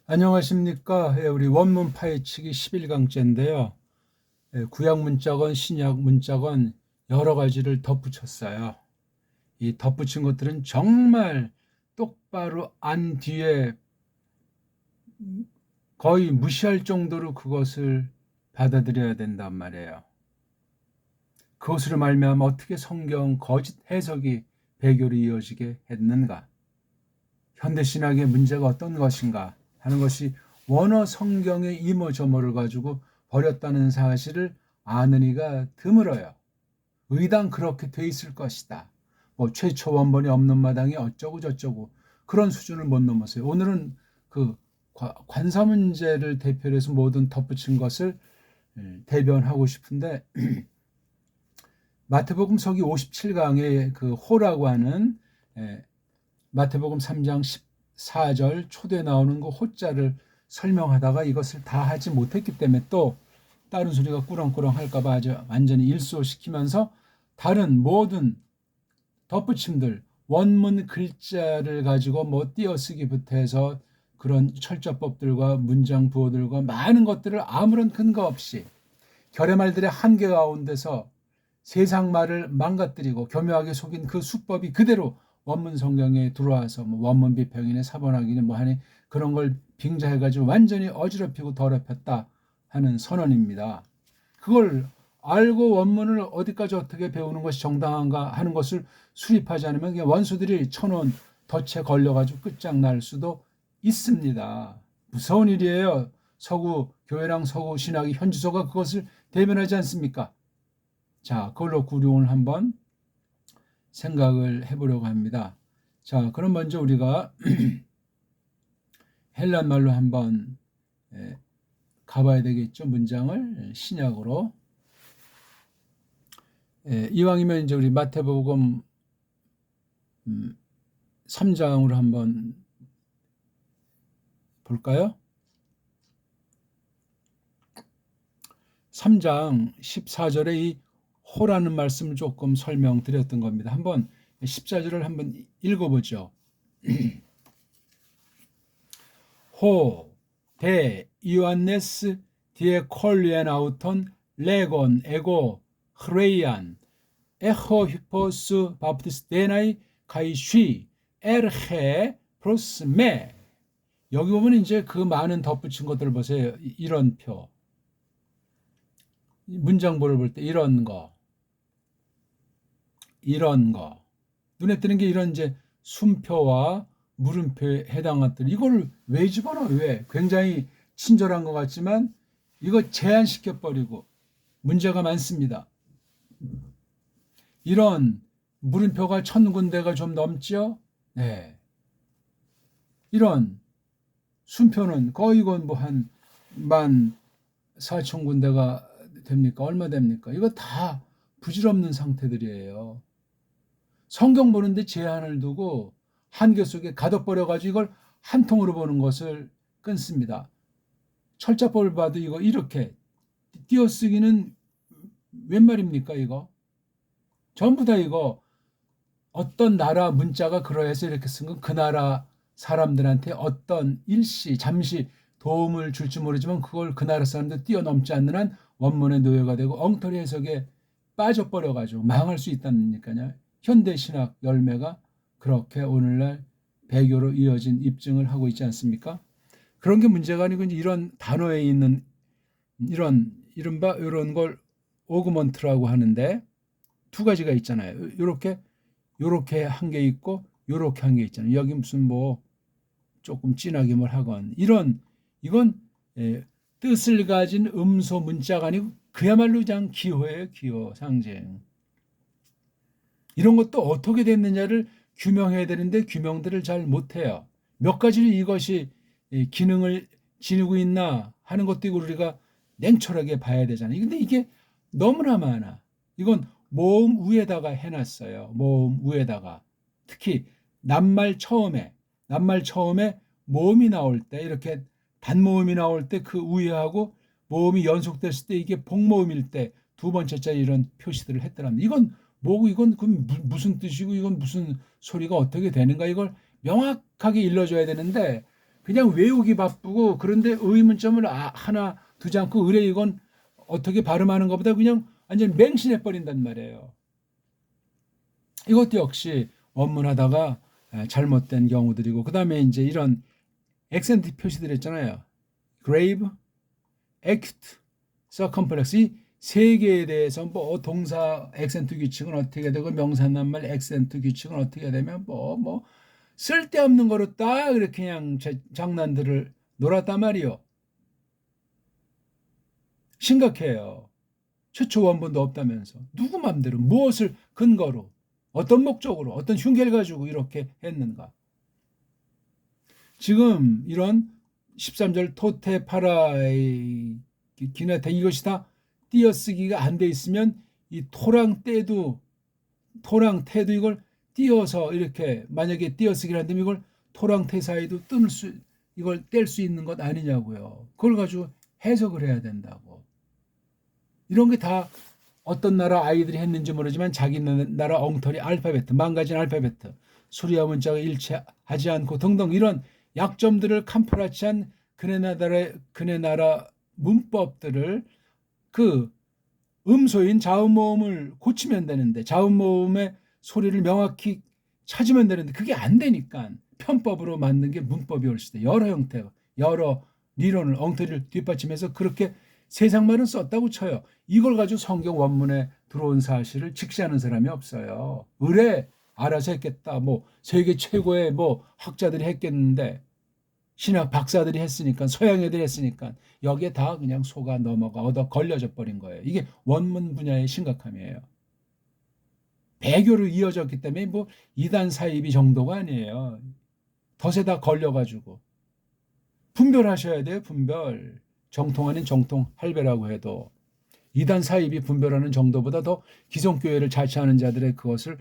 안녕하십니까. 우리 원문 파헤치기 11강째인데요. 구약 문자건 신약 문자건 여러 가지를 덧붙였어요. 이 덧붙인 것들은 정말 똑바로 안 뒤에 거의 무시할 정도로 그것을 받아들여야 된단 말이에요. 그것으로 말미암아 어떻게 성경 거짓 해석이 배교로 이어지게 했는가? 현대신학의 문제가 어떤 것인가 하는 것이 원어 성경의 이모저모를 가지고 버렸다는 사실을 아는 이가 드물어요. 의당 그렇게 돼 있을 것이다. 뭐 최초 원본이 없는 마당에 어쩌고 저쩌고 그런 수준을 못 넘었어요. 오늘은 그 관사 문제를 대표로 해서 모든 덧붙인 것을 대변하고 싶은데 마태복음 서기 57강의 그 호라고 하는 마태복음 3장 14절 초대에 나오는 그 호자를 설명하다가 이것을 다 하지 못했기 때문에 또 다른 소리가 꾸렁꾸렁 할까봐 아주 완전히 일소시키면서 다른 모든 덧붙임들 원문 글자를 가지고 뭐 띄어쓰기부터 해서 그런 철자법들과 문장 부호들과 많은 것들을 아무런 근거 없이 결의말들의 한계 가운데서 세상 말을 망가뜨리고 교묘하게 속인 그 수법이 그대로 원문 성경에 들어와서 뭐 원문 비평이네 사본학이네 뭐 하니 그런 걸 빙자해가지고 완전히 어지럽히고 더럽혔다 하는 선언입니다. 그걸 알고 원문을 어디까지 어떻게 배우는 것이 정당한가 하는 것을 수립하지 않으면 그냥 원수들이 쳐놓은 덫에 걸려가지고 끝장날 수도 있습니다. 무서운 일이에요. 서구 교회랑 서구 신학이 현지서가 그것을 대변하지 않습니까? 자, 그걸로 우리 오늘 한번 생각을 해보려고 합니다. 자, 그럼 먼저 우리가 헬란 말로 한번 가봐야 되겠죠. 문장을 신약으로. 이왕이면 이제 우리 마태복음 3장으로 한번 볼까요? 3장 14절에 이 호라는 말씀을 조금 설명드렸던 겁니다. 한번 14절을 한번 읽어보죠. 호, 데, 이오안네스, 디에콜리안 아우톤, 레곤, 에고, 흐레이안, 에호 히포스 바프티스 데나이, 가이쉬, 에르헤, 프로스메. 여기 보면 이제 그 많은 덧붙인 것들을 보세요. 이런 표. 문장보를 볼 때 이런 거. 눈에 띄는 게 이런 이제 숨표와 물음표에 해당한 것들. 이걸 왜 집어넣어? 왜? 굉장히 친절한 것 같지만 이거 제한시켜버리고 문제가 많습니다. 이런 물음표가 1000군데가 좀 넘죠? 네. 이런 숨표는 거의 이건 뭐 한 14,000군데가 됩니까? 얼마 됩니까? 이거 다 부질없는 상태들이에요. 성경 보는데 제한을 두고 한계 속에 가둬버려가지고 이걸 한 통으로 보는 것을 끊습니다. 철자법을 봐도 이거 이렇게 띄어쓰기는 웬 말입니까 이거? 전부 다 이거 어떤 나라 문자가 그러해서 이렇게 쓴 건 그 나라 사람들한테 어떤 일시 잠시 도움을 줄지 모르지만 그걸 그 나라 사람들 뛰어넘지 않는 한 원문의 노예가 되고 엉터리 해석에 빠져버려가지고 망할 수 있다니까요. 현대신학 열매가 그렇게 오늘날 배교로 이어진 입증을 하고 있지 않습니까? 그런 게 문제가 아니고 이런 단어에 있는 이런 이른바 이런 걸 오그먼트라고 하는데 두 가지가 있잖아요. 요렇게 한 게 있고 요렇게 한 게 있잖아요. 여기 무슨 뭐 조금 진하게 뭘 하건 이건 뜻을 가진 음소 문자가 아니고 그야말로 그냥 기호예요. 기호 상징. 이런 것도 어떻게 됐느냐를 규명해야 되는데 규명들을 잘 못해요. 몇 가지로 이것이 기능을 지니고 있나 하는 것도 우리가 냉철하게 봐야 되잖아요. 근데 이게 너무나 많아. 이건 모음 위에다가 해놨어요. 모음 위에다가. 특히 낱말 처음에 모음이 나올 때 이렇게 단모음이 나올 때 그 위에하고 모음이 연속됐을 때 이게 복모음일 때 두 번째 자리 이런 표시들을 했더랍니다. 이건 뭐고 이건 무슨 뜻이고 이건 무슨 소리가 어떻게 되는가 이걸 명확하게 일러줘야 되는데 그냥 외우기 바쁘고 그런데 의문점을 하나 두지 않고 의뢰 이건 어떻게 발음하는 것보다 그냥 완전 맹신해 버린단 말이에요. 이것도 역시 원문하다가 잘못된 경우들이고 그다음에 이제 이런 액센트 표시들 있잖아요. grave, acute, circumflex 이 세 개에 대해서 뭐 동사 액센트 규칙은 어떻게 되고 명사 낱말 액센트 규칙은 어떻게 되면 뭐 쓸데없는 거로 딱 이렇게 그냥 장난들을 놀았단 말이요. 심각해요. 최초 원본도 없다면서 누구 맘대로 무엇을 근거로 어떤 목적으로 어떤 흉계를 가지고 이렇게 했는가. 지금 이런 13절 토테 파라의 기네타 이것이 다 띄어쓰기가 안 돼 있으면 이 토랑 때도 토랑 태도 이걸 띄어서 이렇게 만약에 띄어쓰기를 한다면 이걸 토랑 태 사이도 이걸 뗄 수 있는 것 아니냐고요. 그걸 가지고 해석을 해야 된다고. 이런 게 다 어떤 나라 아이들이 했는지 모르지만 자기 나라 엉터리 알파벳, 망가진 알파벳, 수리아 문자가 일치하지 않고 등등 이런 약점들을 캄프라치한 그네 나라 문법들을 그 음소인 자음모음을 고치면 되는데 자음모음의 소리를 명확히 찾으면 되는데 그게 안 되니까 편법으로 만든 게 문법이 올 수도 여러 형태가 여러理論을 엉터리를 뒷받침해서 그렇게 세상말은 썼다고 쳐요. 이걸 가지고 성경 원문에 들어온 사실을 직시하는 사람이 없어요. 의뢰 알아서 했겠다. 뭐 세계 최고의 뭐 학자들이 했겠는데 신학 박사들이 했으니까 서양 애들이 했으니까 여기에 다 그냥 속아 넘어가 얻어 걸려져 버린 거예요. 이게 원문 분야의 심각함이에요. 배교로 이어졌기 때문에 뭐 이단 사이비 정도가 아니에요. 덫에 다 걸려가지고 분별하셔야 돼요. 분별. 정통 아닌 정통 할배라고 해도 이단 사이비 분별하는 정도보다 더 기성교회를 자처하는 자들의 그것을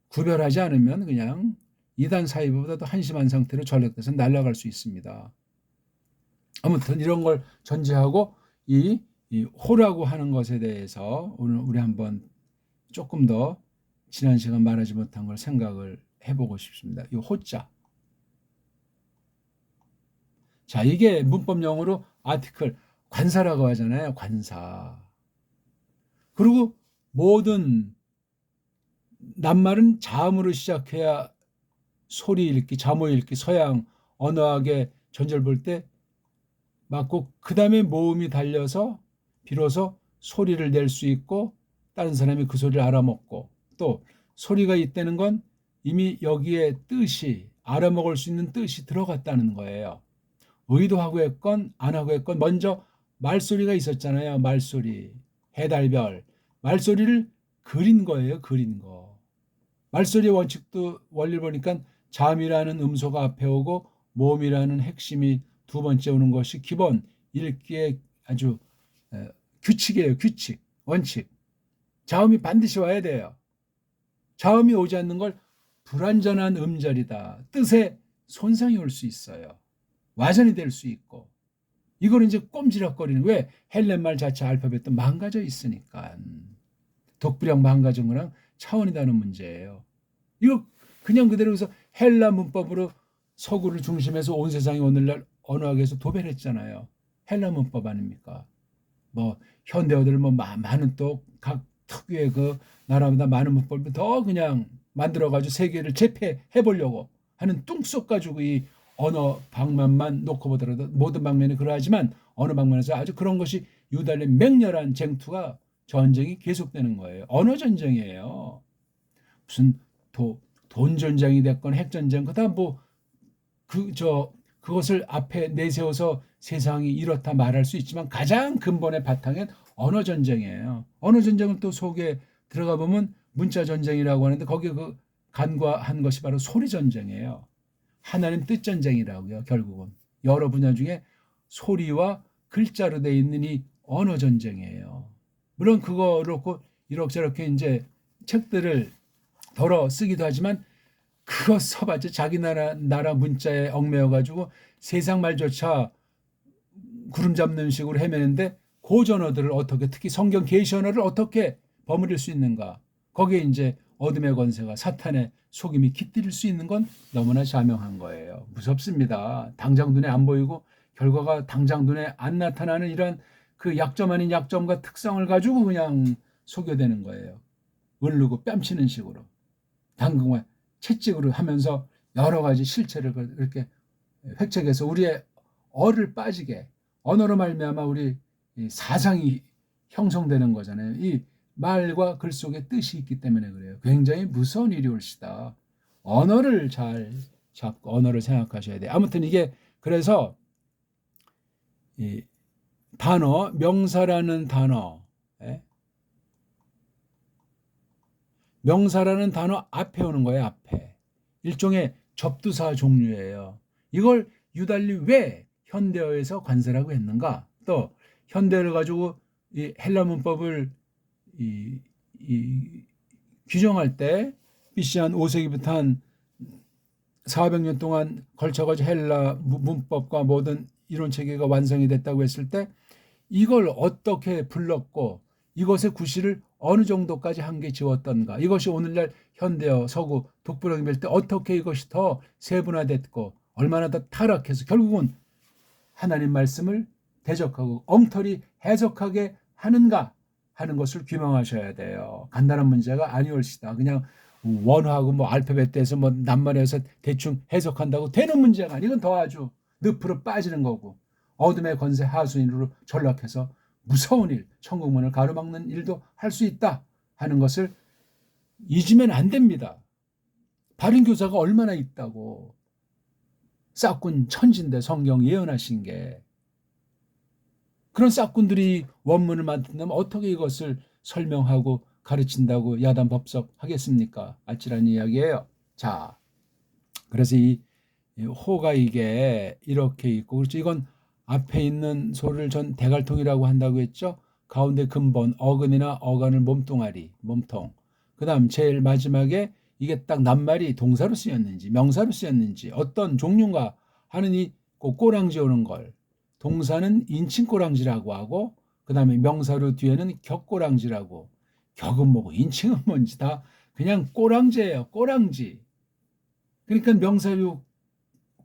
구별하지 않으면 그냥 이단 사이비보다 더 한심한 상태로 전락돼서 날아갈 수 있습니다. 아무튼 이런 걸 전제하고 이 호라고 하는 것에 대해서 오늘 우리 한번 조금 더 지난 시간 말하지 못한 걸 생각을 해보고 싶습니다. 이 호자. 자, 이게 문법용어로 아티클, 관사라고 하잖아요. 관사. 그리고 모든 낱말은 자음으로 시작해야 소리 읽기, 자모 읽기, 서양 언어학의 전제를 볼 때 맞고 그 다음에 모음이 달려서 비로소 소리를 낼 수 있고 다른 사람이 그 소리를 알아먹고 또 소리가 있다는 건 이미 여기에 뜻이 알아먹을 수 있는 뜻이 들어갔다는 거예요. 의도하고 했건 안 하고 했건 먼저 말소리가 있었잖아요. 말소리, 해달별. 말소리를 그린 거예요. 그린 거. 말소리의 원칙도 원리를 보니까 잠이라는 음소가 앞에 오고 모음이라는 핵심이 두 번째 오는 것이 기본 읽기의 아주 규칙이에요. 규칙, 원칙. 자음이 반드시 와야 돼요. 자음이 오지 않는 걸 불완전한 음절이다. 뜻에 손상이 올 수 있어요. 와전이 될 수 있고 이걸 이제 꼼지락거리는 왜 헬렌말 자체 알파벳도 망가져 있으니까 독불형 망가진 거랑 차원이 다른 문제예요. 이거 그냥 그대로 해서 헬라 문법으로 서구를 중심해서 온 세상이 오늘날 언어학에서 도배했잖아요. 헬라 문법 아닙니까? 뭐 현대어들 뭐 많은 또 각 특유의 그 나라마다 많은 문법을 더 그냥 만들어가지고 세계를 제패해 보려고 하는 뚱속 가지고 이 언어 방면만 놓고 보더라도 모든 방면이 그러하지만 어느 방면에서 아주 그런 것이 유달리 맹렬한 쟁투가 전쟁이 계속되는 거예요. 언어 전쟁이에요. 무슨 돈 전쟁이 됐건 핵 전쟁 그다음 뭐 그것을 앞에 내세워서 세상이 이렇다 말할 수 있지만 가장 근본의 바탕엔 언어 전쟁이에요. 언어 전쟁을 또 속에 들어가 보면 문자 전쟁이라고 하는데 거기에 그 간과한 것이 바로 소리 전쟁이에요. 하나님 뜻 전쟁이라고요. 결국은 여러 분야 중에 소리와 글자로 돼 있는 이 언어 전쟁이에요. 물론 그거 그렇고 이렇게 이제 책들을 덜어 쓰기도 하지만 그거 써봤자 자기 나라 문자에 얽매여 가지고 세상 말조차 구름 잡는 식으로 헤매는데 고전어들을 어떻게 특히 성경 계시 언어를 어떻게 버무릴 수 있는가? 거기에 이제 어둠의 권세가 사탄의 속임이 깃들일 수 있는 건 너무나 자명한 거예요. 무섭습니다. 당장 눈에 안 보이고 결과가 당장 눈에 안 나타나는 이런 그 약점 아닌 약점과 특성을 가지고 그냥 속여대는 거예요. 으르고 뺨치는 식으로 당근과 채찍으로 하면서 여러 가지 실체를 이렇게 획책해서 우리의 어를 빠지게 언어로 말미암아 우리 사상이 형성되는 거잖아요. 이 말과 글 속에 뜻이 있기 때문에 그래요. 굉장히 무서운 일이 올시다. 언어를 잘 잡고 언어를 생각하셔야 돼요. 아무튼 이게 그래서 이 단어, 명사라는 단어, 명사라는 단어 앞에 오는 거예요. 앞에. 일종의 접두사 종류예요. 이걸 유달리 왜 현대어에서 관세라고 했는가? 또 현대어를 가지고 이 헬라 문법을 규정할 때 BC 한 5세기부터 한 400년 동안 걸쳐가지고 헬라 문법과 모든 이론 체계가 완성이 됐다고 했을 때 이걸 어떻게 불렀고 이것의 구실을 어느 정도까지 한계 지웠던가, 이것이 오늘날 현대어 서구 독불형이 될 때 어떻게 이것이 더 세분화됐고 얼마나 더 타락해서 결국은 하나님 말씀을 대적하고 엉터리 해석하게 하는가 하는 것을 규명하셔야 돼요. 간단한 문제가 아니올시다. 그냥 원어하고 뭐 알파벳에서 뭐 낱말해서 대충 해석한다고 되는 문제가 아니. 이건 더 아주 늪으로 빠지는 거고 어둠의 권세 하수인으로 전락해서 무서운 일, 천국문을 가로막는 일도 할 수 있다 하는 것을 잊으면 안 됩니다. 바른 교사가 얼마나 있다고. 싹군 천진데 성경 예언하신 게. 그런 싹군들이 원문을 만든다면 어떻게 이것을 설명하고 가르친다고 야단 법석하겠습니까? 아찔한 이야기예요. 자, 그래서 이 호가 이게 이렇게 있고, 그렇죠. 이건 앞에 있는 소를 전 대갈통이라고 한다고 했죠. 가운데 근본 어근이나 어간을 몸뚱아리, 몸통. 그 다음 제일 마지막에 이게 딱 낱말이 동사로 쓰였는지 명사로 쓰였는지 어떤 종류인가 하는 이 꼬랑지 오는 걸 동사는 인칭꼬랑지라고 하고, 그 다음에 명사로 뒤에는 격꼬랑지라고. 격은 뭐고 인칭은 뭔지 다 그냥 꼬랑지예요. 꼬랑지. 그러니까 명사류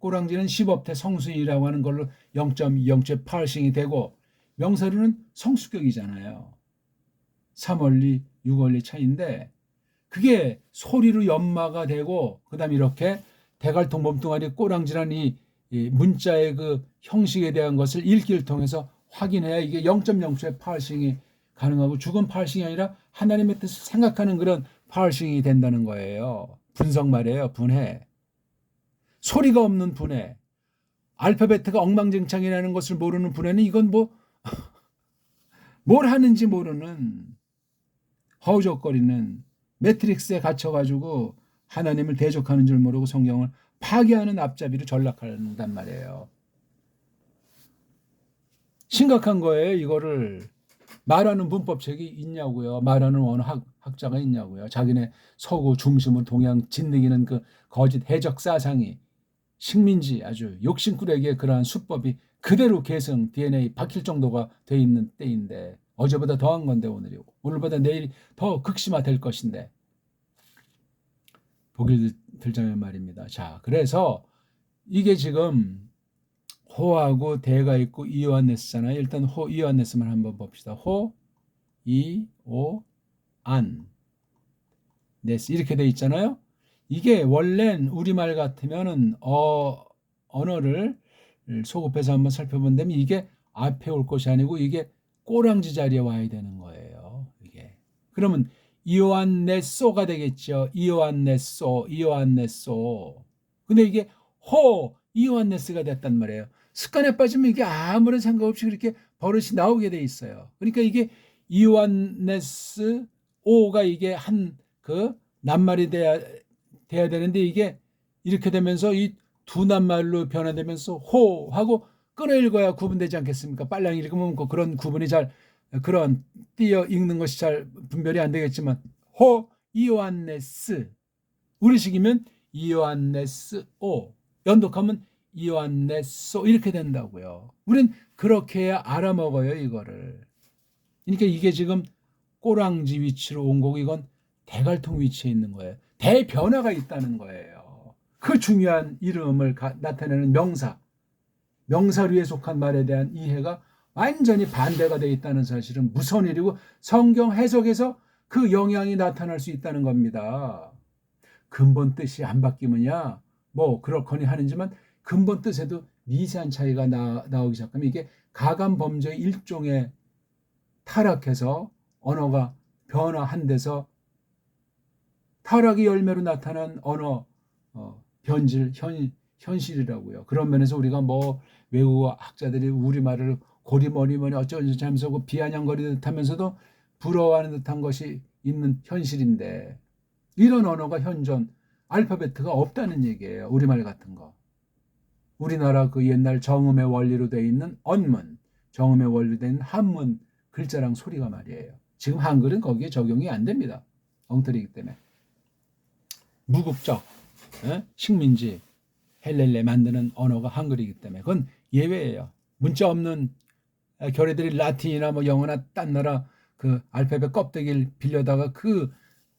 꼬랑지는 10업태 성수인이라고 하는 걸로 0.0.8싱이 되고, 명사류는 성수격이잖아요. 3원리, 6원리 차이인데 그게 소리로 연마가 되고, 그 다음에 이렇게 대갈통 몸뚱아리 꼬랑지라는 이 문자의 그 형식에 대한 것을 읽기를 통해서 확인해야 이게 0.0.8싱이 가능하고, 죽은 8싱이 아니라 하나님의 뜻을 생각하는 그런 8싱이 된다는 거예요. 분석 말이에요. 분해. 소리가 없는 분해. 알파벳가 엉망진창이라는 것을 모르는 분해는 이건 뭐 뭘 하는지 모르는 허우적거리는 매트릭스에 갇혀가지고 하나님을 대적하는 줄 모르고 성경을 파괴하는 앞잡이로 전락한단 말이에요. 심각한 거예요. 이거를 말하는 문법책이 있냐고요. 말하는 언어학자가 있냐고요. 자기네 서구 중심으로 동양 짓이기는 그 거짓 해적 사상이 식민지 아주 욕심꾸레기의 그러한 수법이 그대로 계승 DNA 박힐 정도가 돼 있는 때인데, 어제보다 더한 건데 오늘보다 내일이 더 극심화될 것인데 보길 들자면 말입니다. 자, 그래서 이게 지금 호하고 대가 있고 이오안네스잖아요. 일단 호 이오안네스만 한번 봅시다. 호, 이, 오, 안, 네스 이렇게 돼 있잖아요. 이게 원래는 우리말 같으면은 언어를 소급해서 한번 살펴본다면 이게 앞에 올 것이 아니고 이게 꼬랑지 자리에 와야 되는 거예요. 이게 그러면 이오안네소가 되겠죠. 이오안네소. 근데 이게 호 이오안네스가 됐단 말이에요. 습관에 빠지면 이게 아무런 생각 없이 그렇게 버릇이 나오게 돼 있어요. 그러니까 이게 이오안네스 오가 이게 한 그 낱말이 돼야 되는데 이게 이렇게 되면서 이 두 낱말로 변화되면서 호 하고 끊어 읽어야 구분되지 않겠습니까? 빨랑 읽으면 그런 구분이 잘 그런 띄어 읽는 것이 잘 분별이 안 되겠지만 호 이오안네스 우리식이면 이오안네스 오 연독하면 이오안네소 이렇게 된다고요. 우린 그렇게 해야 알아먹어요 이거를. 그러니까 이게 지금 꼬랑지 위치로 온 거고 이건 대갈통 위치에 있는 거예요. 대변화가 있다는 거예요. 그 중요한 이름을 나타내는 명사류에 속한 말에 대한 이해가 완전히 반대가 되어 있다는 사실은 무서운 일이고 성경 해석에서 그 영향이 나타날 수 있다는 겁니다. 근본 뜻이 안 바뀌면야 뭐 그렇거니 하는지만 근본 뜻에도 미세한 차이가 나오기 시작하면 이게 가감 범죄의 일종의 타락해서 언어가 변화한 데서 타락의 열매로 나타난 언어 변질 현실이라고요. 그런 면에서 우리가 뭐 외국어 학자들이 우리말을 고리머리머리 어쩌고저쩌고 하면서 비아냥거리듯 하면서도 부러워하는 듯한 것이 있는 현실인데 이런 언어가 현존 알파베트가 없다는 얘기예요. 우리말 같은 거. 우리나라 그 옛날 정음의 원리로 되어 있는 언문, 정음의 원리로 되어 있는 한문 글자랑 소리가 말이에요. 지금 한글은 거기에 적용이 안 됩니다. 엉터리이기 때문에. 무국적 식민지 헬렐레 만드는 언어가 한글이기 때문에 그건 예외예요. 문자 없는 결의들이 라틴이나 뭐 영어나 딴 나라 그 알파벳 껍데기를 빌려다가 그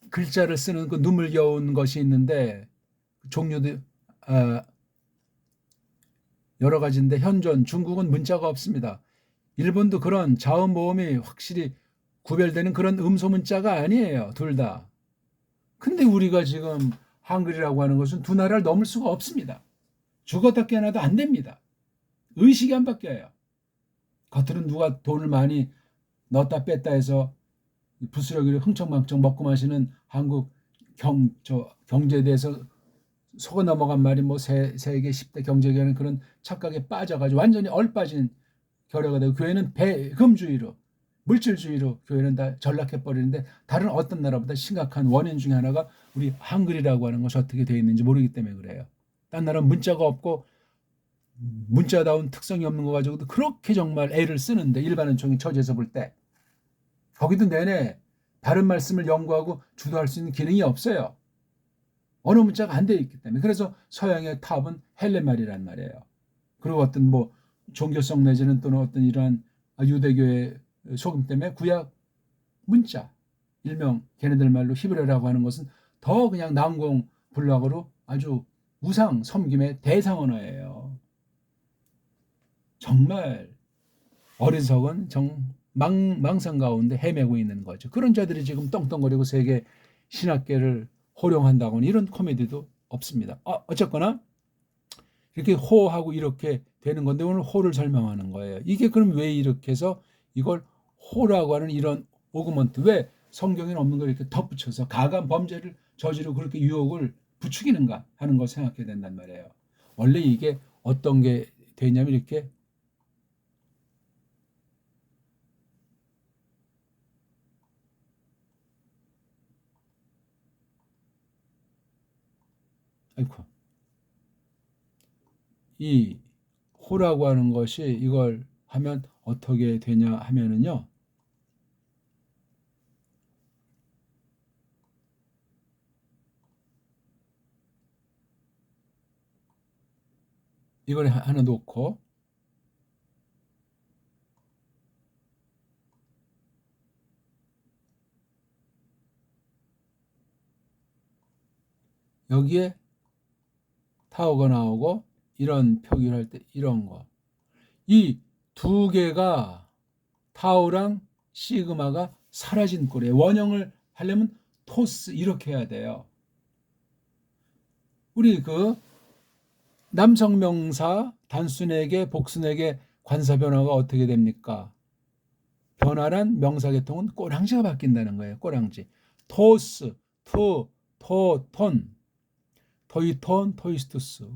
글자를 쓰는 그 눈물겨운 것이 있는데 종류도 여러 가지인데 현존 중국은 문자가 없습니다. 일본도 그런 자음 모음이 확실히 구별되는 그런 음소 문자가 아니에요. 둘 다. 근데 우리가 지금 한글이라고 하는 것은 두 나라를 넘을 수가 없습니다. 죽었다 깨어나도 안 됩니다. 의식이 안 바뀌어요. 겉으로는 누가 돈을 많이 넣었다 뺐다 해서 부스러기를 흥청망청 먹고 마시는 한국 경제에 대해서 속아 넘어간 말이 뭐 세계 10대 경제계는 그런 착각에 빠져가지고 완전히 얼빠진 결여가 되고 교회는 배금주의로 물질주의로 교회는 다 전락해버리는데 다른 어떤 나라보다 심각한 원인 중에 하나가 우리 한글이라고 하는 것이 어떻게 되어 있는지 모르기 때문에 그래요. 딴 나라는 문자가 없고 문자다운 특성이 없는 거 가지고도 그렇게 정말 애를 쓰는데 일반은총이 처지에서 볼 때 거기도 내내 바른 말씀을 연구하고 주도할 수 있는 기능이 없어요. 언어 문자가 안 되어 있기 때문에. 그래서 서양의 탑은 헬렌말이란 말이에요. 그리고 어떤 뭐 종교성 내지는 또는 어떤 이러한 유대교의 속임 때문에 구약 문자, 일명 걔네들 말로 히브리어라고 하는 것은 더 그냥 난공불락으로 아주 우상 섬김의 대상 언어예요. 정말 어리석은 망상 가운데 헤매고 있는 거죠. 그런 자들이 지금 떵떵거리고 세계 신학계를 호령한다고는 이런 코미디도 없습니다. 어쨌거나 이렇게 호하고 이렇게 되는 건데 오늘 호를 설명하는 거예요. 이게 그럼 왜 이렇게 해서 이걸 호라고 하는 이런 오그먼트, 왜 성경에는 없는 걸 이렇게 덧붙여서 가감 범죄를 저지르고 그렇게 유혹을 부추기는가 하는 걸 생각해야 된단 말이에요. 원래 이게 어떤 게 되냐면 이렇게 아이고 이 호라고 하는 것이 이걸 하면 어떻게 되냐 하면은요. 이걸 하나 놓고 여기에 타워가 나오고 이런 표기를 할 때 이런 거. 이 두 개가 타우랑 시그마가 사라진 꼴이에요. 원형을 하려면 토스 이렇게 해야 돼요. 우리 그 남성 명사 단순에게 복순에게 관사 변화가 어떻게 됩니까? 변화란 명사 계통은 꼬랑지가 바뀐다는 거예요. 꼬랑지. 토스, 투, 토, 톤, 토이톤, 토이스투스.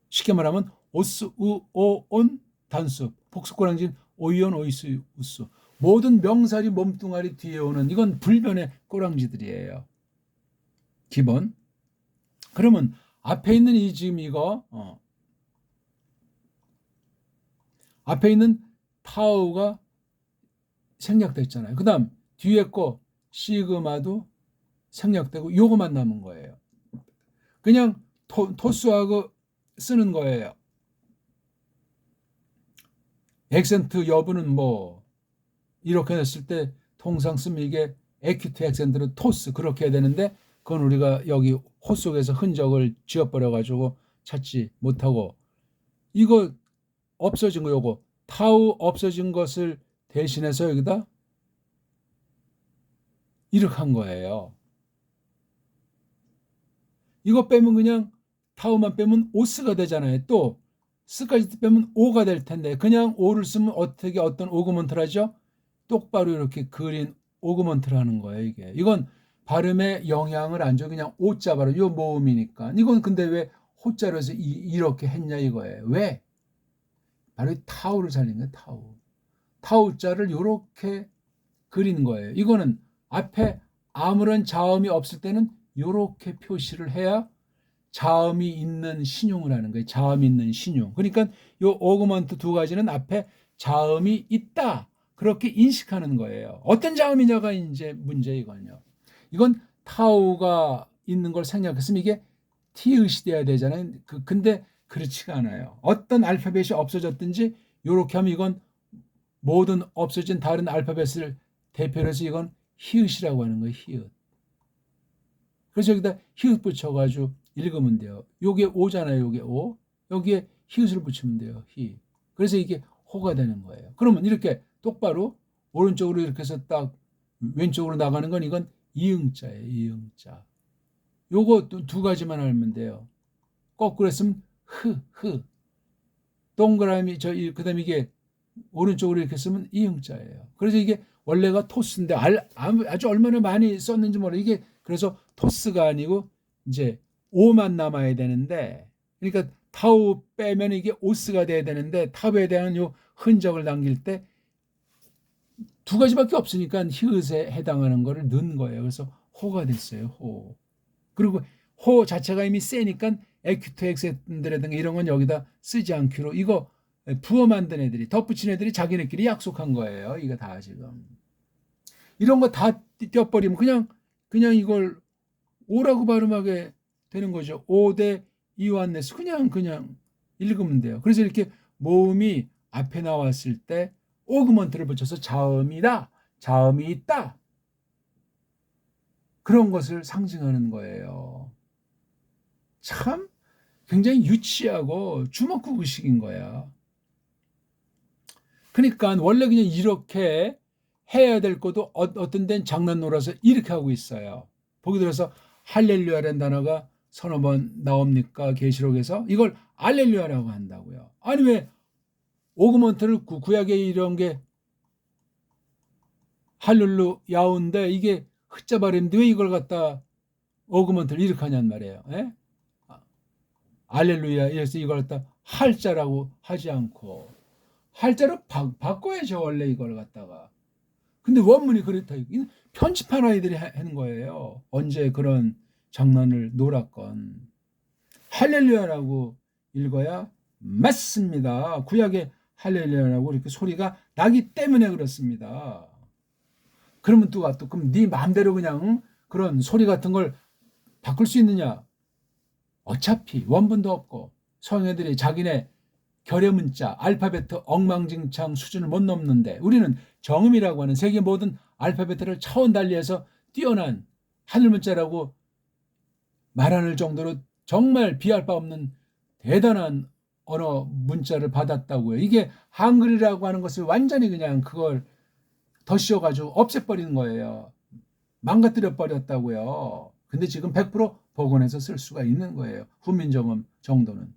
쉽게 말하면 오스, 우, 오, 온 단수. 복수 꼬랑지는 오이온, 오이스, 우스. 모든 명사리 몸뚱아리 뒤에 오는 이건 불변의 꼬랑지들이에요. 기본. 그러면 앞에 있는 이 지금 이거 앞에 있는 타우가 생략됐잖아요. 그 다음 뒤에 거 시그마도 생략되고 요거만 남은 거예요. 그냥 토스하고 쓰는 거예요. 액센트 여부는 뭐 이렇게 했을 때 통상 쓰면 이게 에큐트 액센트로 토스 그렇게 해야 되는데 그건 우리가 여기 호 속에서 흔적을 지워버려 가지고 찾지 못하고 이거 없어진 거 요거 타우 없어진 것을 대신해서 여기다 이렇게 한 거예요. 이거 빼면 그냥 타우만 빼면 오스가 되잖아요. 또 스까지 빼면 오가 될 텐데 그냥 오를 쓰면 어떻게 어떤 오그먼트를 하죠? 똑바로 이렇게 그린 오그먼트를 하는 거예요. 이건 발음에 영향을 안 줘. 그냥 오자 발음 요 모음이니까. 이건 근데 왜 호자로 해서 이렇게 했냐 이거예요. 왜? 바로 타우를 살린 거예요. 타우자를 이렇게 그리는 거예요. 이거는 앞에 아무런 자음이 없을 때는 이렇게 표시를 해야 자음이 있는 신용을 하는 거예요. 자음이 있는 신용. 그러니까 이 오그먼트 두 가지는 앞에 자음이 있다. 그렇게 인식하는 거예요. 어떤 자음이냐가 이제 문제 이거는요. 이건 타우가 있는 걸 생략했으면 이게 티읕이 돼야 되잖아요. 근데 그렇지가 않아요. 어떤 알파벳이 없어졌든지 이렇게 하면 이건 모든 없어진 다른 알파벳을 대표로 해서 이건 히읗이라고 하는 거예요. 히읗. 그래서 여기다 히읗 붙여가지고 읽으면 돼요. 요게 오잖아요. 요게 오. 여기에 히읗을 붙이면 돼요. 히. 그래서 이게 호가 되는 거예요. 그러면 이렇게 똑바로 오른쪽으로 이렇게 해서 딱 왼쪽으로 나가는 건 이건 이응자예요. 이응자. 요거 두 가지만 알면 돼요. 거꾸로 했으면 흐. 동그라미 그다음에 이게 오른쪽으로 이렇게 쓰면 이응자예요. 그래서 이게 원래가 토스인데 아주 얼마나 많이 썼는지 몰라. 이게 그래서 토스가 아니고 이제 오만 남아야 되는데 그러니까 타우 빼면 이게 오스가 돼야 되는데 타우에 대한 요 흔적을 남길 때 두 가지밖에 없으니까 히읗에 해당하는 거를 넣은 거예요. 그래서 호가 됐어요. 호. 그리고 호 자체가 이미 세니까 에큐트 액센트라든가 이런 건 여기다 쓰지 않기로 이거 부어 만든 애들이 덧붙인 애들이 자기네끼리 약속한 거예요. 이거 다 지금 이런 거 다 떼어버리면 그냥 이걸 오라고 발음하게 되는 거죠. 오대 이완네스 그냥 읽으면 돼요. 그래서 이렇게 모음이 앞에 나왔을 때 오그먼트를 붙여서 자음이다, 자음이 있다 그런 것을 상징하는 거예요. 참 굉장히 유치하고 주먹구구식인 거야. 그러니까 원래 그냥 이렇게 해야 될 것도 어떤 데는 장난 놀아서 이렇게 하고 있어요. 보기 들어서 할렐루야라는 단어가 서너 번 나옵니까? 계시록에서 이걸 알렐루야라고 한다고요. 아니 왜 오그먼트를 구약에 이런 게 할렐루야인데 이게 흑자 발음인데 왜 이걸 갖다 오그먼트를 이렇게 하냔 말이에요. 에? 알렐루야 이래서 이걸 갖다 할자라고 하지 않고 할자로 바꿔야죠. 원래 이걸 갖다가. 근데 원문이 그렇다. 편집한 아이들이 하는 거예요. 언제 그런 장난을 놀았건. 할렐루야라고 읽어야 맞습니다. 구약에 할렐루야라고 이렇게 소리가 나기 때문에 그렇습니다. 그러면 또 그럼 네 마음대로 그냥 그런 소리 같은 걸 바꿀 수 있느냐? 어차피 원본도 없고 성애들이 자기네 결여문자, 알파벳 엉망진창 수준을 못 넘는데 우리는 정음이라고 하는 세계 모든 알파벳을 차원 달리해서 뛰어난 하늘문자라고 말하는 정도로 정말 비할 바 없는 대단한 언어 문자를 받았다고요. 이게 한글이라고 하는 것을 완전히 그냥 그걸 더 씌워가지고 없애버리는 거예요. 망가뜨려 버렸다고요. 근데 지금 100% 복원해서 쓸 수가 있는 거예요. 훈민정음 정도는.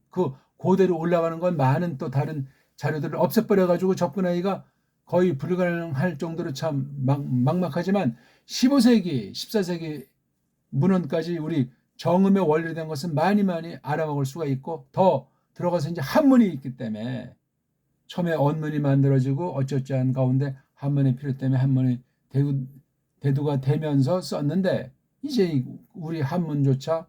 그대로 올라가는 건 많은 또 다른 자료들을 없애버려가지고 접근하기가 거의 불가능할 정도로 참 막막하지만 15세기, 14세기 문헌까지 우리 정음의 원리로 된 것은 많이 알아먹을 수가 있고 더 들어가서 이제 한문이 있기 때문에 처음에 언문이 만들어지고 어쩌저쩌한 가운데 한문이 필요 때문에 한문이 대두가 되면서 썼는데 이제 우리 한문조차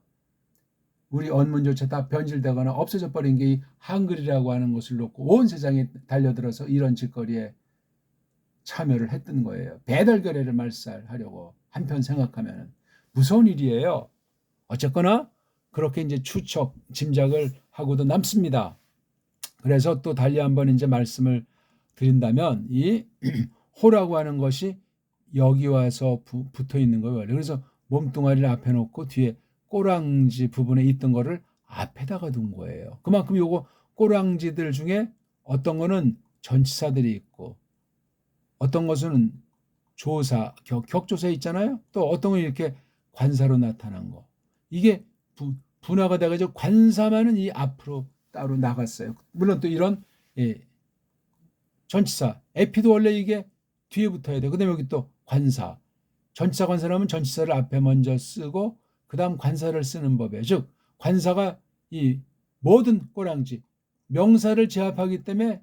우리 언문조차 다 변질되거나 없어져 버린 게 이 한글이라고 하는 것을 놓고 온 세상에 달려들어서 이런 짓거리에 참여를 했던 거예요. 배달결의를 말살하려고 한편 생각하면 무서운 일이에요. 어쨌거나 그렇게 이제 추측, 짐작을 하고도 남습니다. 그래서 또 달리 한번 이제 말씀을 드린다면 이 호라고 하는 것이 여기 와서 붙어 있는 거예요. 원래. 그래서 몸뚱아리를 앞에 놓고 뒤에 꼬랑지 부분에 있던 거를 앞에다가 둔 거예요. 그만큼 요거 꼬랑지들 중에 어떤 거는 전치사들이 있고 어떤 것은 조사, 격조사 있잖아요. 또 어떤 건 이렇게 관사로 나타난 거. 이게 분화가 돼가지고 관사만은 이 앞으로 따로 나갔어요. 물론 또 이런 전치사, 에피도 원래 이게 뒤에 붙어야 돼. 그다음에 여기 또 관사. 전치사 관사라면 전치사를 앞에 먼저 쓰고 그다음 관사를 쓰는 법이에요. 즉 관사가 이 모든 꼬랑지 명사를 제압하기 때문에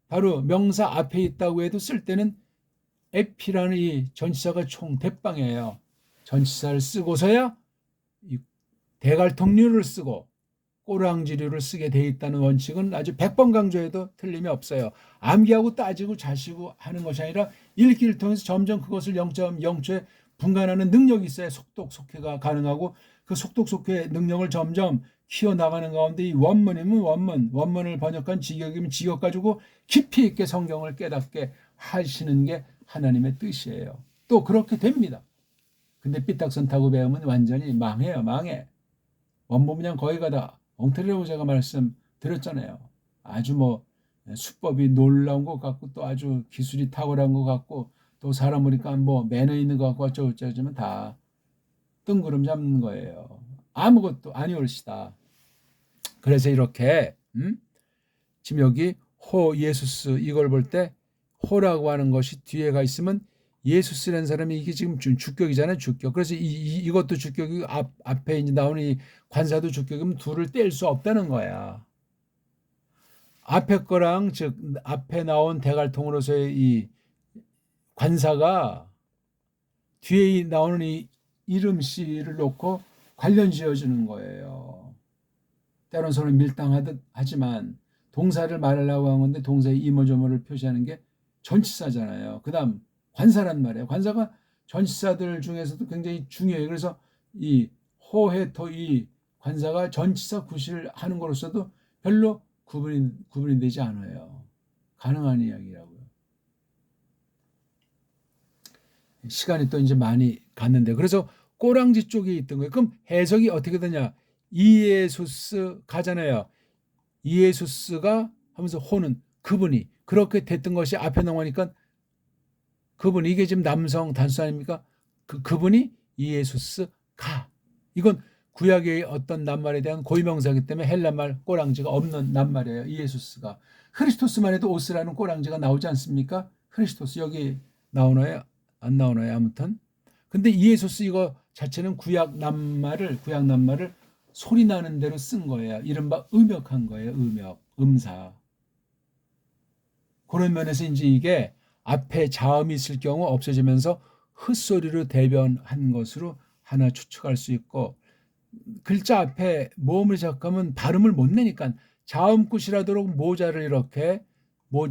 바로 명사 앞에 있다고 해도 쓸 때는 에피라는 이 전치사가 총 대빵이에요. 전치사를 쓰고서야 이 대갈통류를 쓰고 꼬랑지류를 쓰게 돼 있다는 원칙은 아주 100번 강조해도 틀림이 없어요. 암기하고 따지고 자시고 하는 것이 아니라 읽기를 통해서 점점 그것을 0.0초에 분간하는 능력이 있어야 속독속해가 가능하고 그 속독속해 능력을 점점 키워나가는 가운데 이 원문이면 원문을 번역한 직역이면 직역 가지고 깊이 있게 성경을 깨닫게 하시는 게 하나님의 뜻이에요. 또 그렇게 됩니다. 근데 삐딱선 타고 배우면 완전히 망해요. 망해. 원문 그냥 거의 가다 엉터리라고 제가 말씀드렸잖아요. 아주 뭐 수법이 놀라운 것 같고 또 아주 기술이 탁월한 것 같고 또 사람 보니까 뭐 매너 있는 것 같고 어쩌고저쩌면 다 뜬구름 잡는 거예요. 아무것도 아니올시다. 그래서 이렇게 지금 여기 호 예수스 이걸 볼 때 호라고 하는 것이 뒤에가 있으면 예수스라는 사람이 이게 지금 주격이잖아요. 주격. 그래서 이것도 주격이고 앞에 이제 나오는 이 관사도 주격이면 둘을 뗄 수 없다는 거야. 앞에 거랑 즉 앞에 나온 대갈통으로서의 이 관사가 뒤에 나오는 이 이름 씨를 놓고 관련 지어주는 거예요. 때론 서로 밀당하듯 하지만 동사를 말하려고 하는 건데 동사의 이모저모를 표시하는 게 전치사잖아요. 그 다음 관사란 말이에요. 관사가 전치사들 중에서도 굉장히 중요해요. 그래서 이 호해토 이 관사가 전치사 구실을 하는 것으로서도 별로 구분이 되지 않아요. 가능한 이야기라고요. 시간이 또 이제 많이 갔는데 그래서 꼬랑지 쪽에 있던 거예요. 그럼 해석이 어떻게 되냐? 이에수스 가잖아요. 이에수스가 하면서 호는 그분이 그렇게 됐던 것이 앞에 나오니까 그분 이게 지금 남성 단수 아닙니까? 그분이 이에수스 가. 이건 구약의 어떤 낱말에 대한 고유명사이기 때문에 헬라말 꼬랑지가 없는 낱말이에요. 이에수스가. 크리스토스만 해도 오스라는 꼬랑지가 나오지 않습니까? 크리스토스 여기 나오나요? 안 나오나요? 아무튼. 근데 이에수스 이거 자체는 구약 낱말을 소리 나는 대로 쓴 거예요. 이른바 음역한 거예요. 음역, 음사. 그런 면에서 이제 이게 앞에 자음이 있을 경우 없어지면서 헛소리로 대변한 것으로 하나 추측할 수 있고 글자 앞에 모음을 시작하면 발음을 못 내니까 자음굿이라도록 모자를 이렇게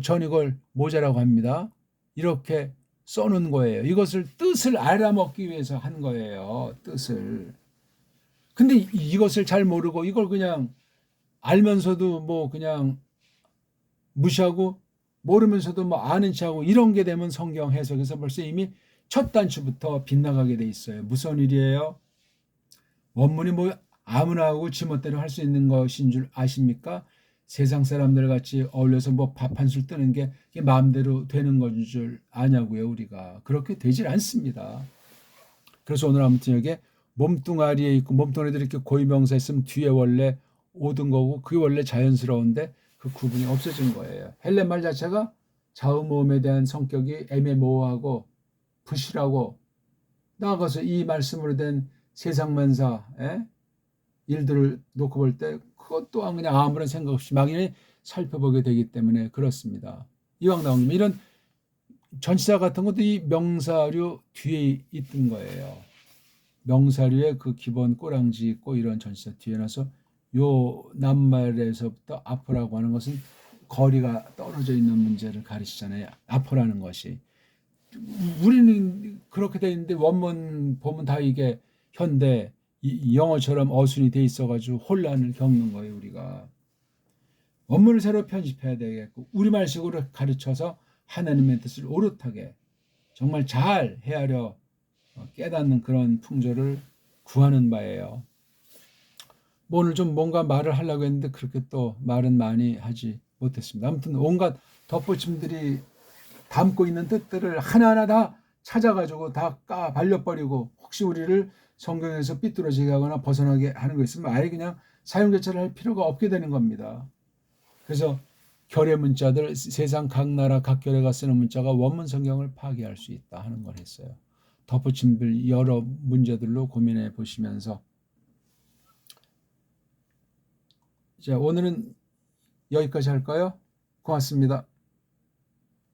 전 이걸 모자라고 합니다. 이렇게 써놓은 거예요. 이것을 뜻을 알아먹기 위해서 한 거예요. 뜻을. 근데 이것을 잘 모르고 이걸 그냥 알면서도 뭐 그냥 무시하고 모르면서도 뭐 아는 체하고 이런 게 되면 성경 해석에서 벌써 이미 첫 단추부터 빗나가게 돼 있어요. 무슨 일이에요? 원문이 뭐 아무나 하고 지멋대로 할 수 있는 것인 줄 아십니까? 세상 사람들 같이 어울려서 뭐 밥 한 술 뜨는 게 마음대로 되는 것인 줄 아냐고요. 우리가 그렇게 되질 않습니다. 그래서 오늘 아무튼 여기 몸뚱아리에 있고 몸뚱아리들이 이렇게 고유명사 있으면 뒤에 원래 오든 거고 그게 원래 자연스러운데 그 구분이 없어진 거예요. 헬렌말 자체가 자음모음에 대한 성격이 애매모호하고 부실하고 나아가서 이 말씀으로 된 세상만사 일들을 놓고 볼 때 그것 또한 그냥 아무런 생각 없이 막연히 살펴보게 되기 때문에 그렇습니다. 이왕 나온 김에 이런 전치사 같은 것도 이 명사류 뒤에 있던 거예요. 명사류의 그 기본 꼬랑지 있고 이런 전치사 뒤에 나서 요 낱말에서부터 앞으라고 하는 것은 거리가 떨어져 있는 문제를 가르치잖아요. 앞으라는 것이. 우리는 그렇게 돼 있는데 원문 보면 다 이게 현대 영어처럼 어순이 돼 있어가지고 혼란을 겪는 거예요. 우리가. 원문을 새로 편집해야 되겠고 우리말식으로 가르쳐서 하나님의 뜻을 오롯하게 정말 잘 헤아려 깨닫는 그런 풍조를 구하는 바예요. 뭐 오늘 좀 뭔가 말을 하려고 했는데 그렇게 또 말은 많이 하지 못했습니다. 아무튼 온갖 덧붙임들이 담고 있는 뜻들을 하나하나 다 찾아가지고 다 발려버리고 혹시 우리를 성경에서 삐뚤어지게 하거나 벗어나게 하는 거 있으면 아예 그냥 사용자체를 할 필요가 없게 되는 겁니다. 그래서 결의 문자들, 세상 각 나라 각 결의가 쓰는 문자가 원문 성경을 파괴할 수 있다 하는 걸 했어요. 덧붙임들 여러 문제들로 고민해 보시면서 자, 오늘은 여기까지 할까요? 고맙습니다.